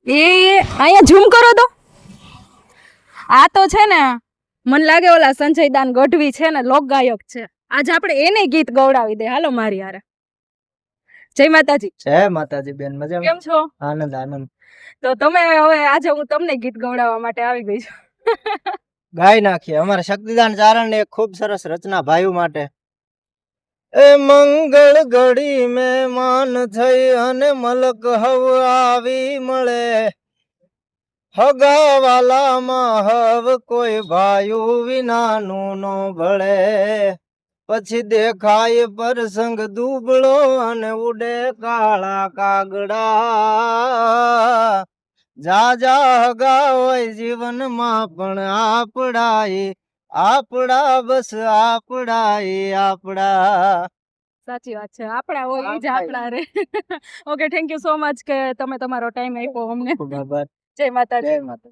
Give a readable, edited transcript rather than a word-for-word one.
એ અહીંયા ઝૂમ કરો તો. આ તો છે ને મને લાગે ઓલા સંજય દાન ગઢવી છે ને લોક ગાયક છે. આજે આપણે એને ગીત ગવડાવી દે. હાલો મારી હારે. જય માતાજી. જય માતાજી બેન, મજામાં? કેમ છો? આનંદ આનંદ. તો તમે હવે આજે હું તમને ગીત ગવડાવવા માટે આવી ગઈ છું. ગાઈ નાખીએ અમારા શક્તિદાન ચારણ ને એક ખૂબ સરસ રચના ભાઈઓ માટે. એ મંગળ ઘડી મહેમાન થઈ અને મલક હવ આવી મળે, હગાવાલામાં હવ કોઈ ભાયું વિનાનું નો ભળે, પછી દેખાય પ્રસંગ દુબળો અને ઉડે કાળા કાગડા, જા જા હગા હોય જીવનમાં પણ આપડા બસ આપડા. સાચી વાત છે. આપણા હોય ઈ જ આપણા રે. Okay, thank you so much કે તમે તમારો ટાઈમ આપ્યો અમને. ખૂબ આભાર. જય માતાજી. જય માતા.